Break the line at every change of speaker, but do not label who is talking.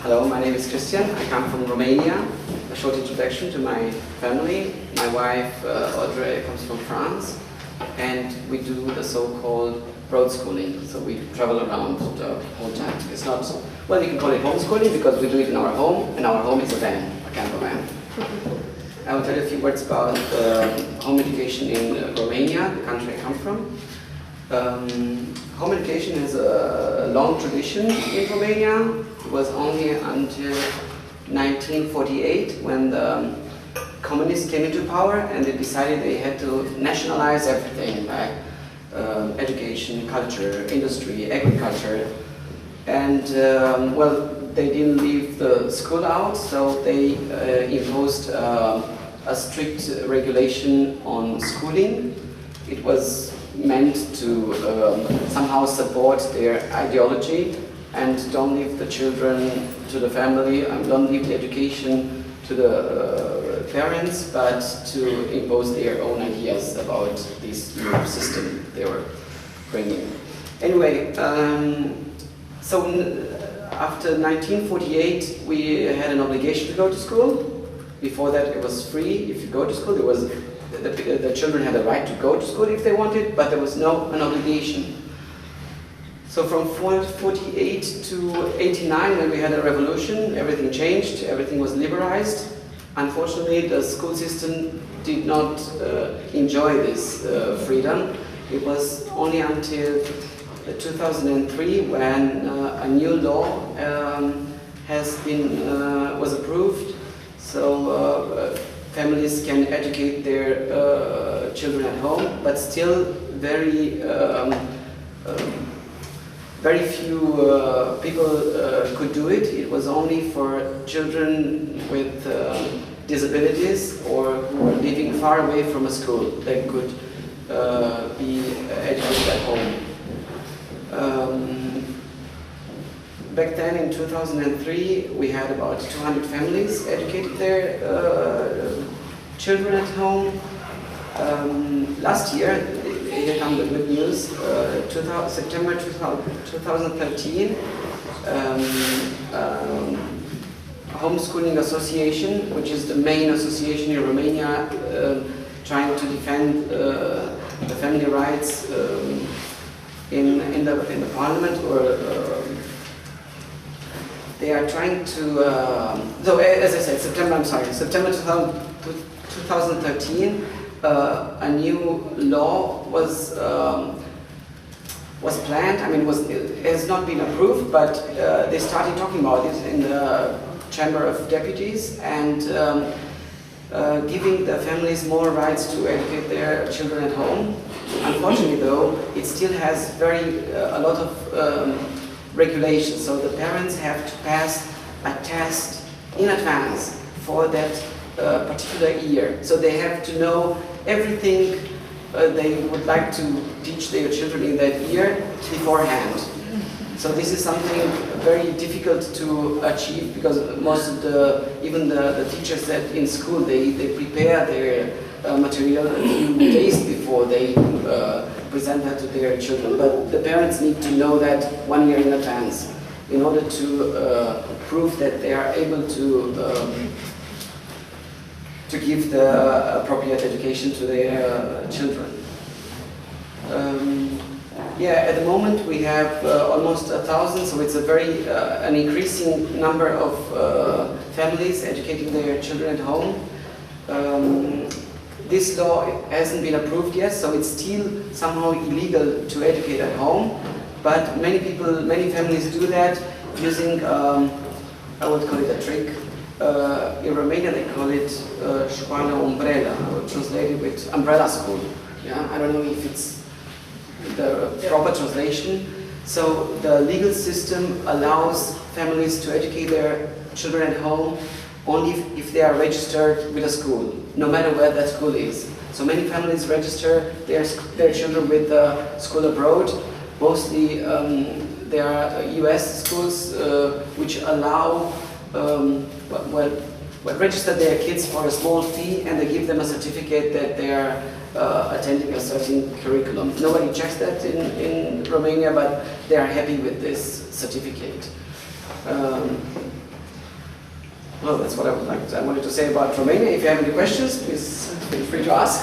Hello, my name is Christian. I come from Romania. A short introduction to my family. My wife, Audrey, comes from France, and we do the so-called road schooling. So we travel around the whole time. It's not, well, you can call it homeschooling because we do it in our home, and our home is a van, a camper van. I will tell you a few words about home education in Romania, the country I come from. Home education has a long tradition in Romania. It was only until 1948 when the communists came into power and they decided they had to nationalize everything, like education, culture, industry, agriculture. And well, they didn't leave the school out, so they imposed a strict regulation on schooling. It was meant to somehow support their ideology and don't leave the children to the family, don't leave the education to the parents, but to impose their own ideas about this new system they were bringing. Anyway, so after 1948 we had an obligation to go to school. Before that it was free. If you go to school, there was the children had a right to go to school if they wanted, but there was an obligation. So from 48 to 89, when we had a revolution, everything changed, everything was liberalized. Unfortunately, the school system did not enjoy this freedom. It was only until 2003 when a new law was approved. So families can educate their children at home, but still very few people could do it. It was only for children with disabilities or who were living far away from a school that could be educated at home. Back then, in 2003, we had about 200 families educated their children at home. Last year, here comes the good news, September 2013, Homeschooling Association, which is the main association in Romania trying to defend the family rights in the parliament, or they are trying to, so as I said, September 2013, a new law was planned. I mean, it has not been approved, but they started talking about it in the Chamber of Deputies and giving the families more rights to educate their children at home. Unfortunately, though, it still has a lot of regulations. So the parents have to pass a test in advance for that particular year. So they have to know everything they would like to teach their children in that year beforehand. So this is something very difficult to achieve because most of even the teachers that in school, they prepare their material a few days before they present that to their children. But the parents need to know that 1 year in advance in order to prove that they are able to give the appropriate education to their children. Yeah, at the moment we have almost 1,000, so it's an increasing number of families educating their children at home. This law hasn't been approved yet, so it's still somehow illegal to educate at home. But many families do that using, I would call it a trick. In Romania they call it școală umbrella, or translated with umbrella school. Yeah, I don't know if it's the proper translation. So the legal system allows families to educate their children at home only if they are registered with a school, no matter where that school is. So many families register their children with the school abroad. Mostly there are US schools which allow register their kids for a small fee, and they give them a certificate that they are attending a certain curriculum. Nobody checks that in Romania, but they are happy with this certificate. Well, that's what I wanted to say about Romania. If you have any questions, please feel free to ask.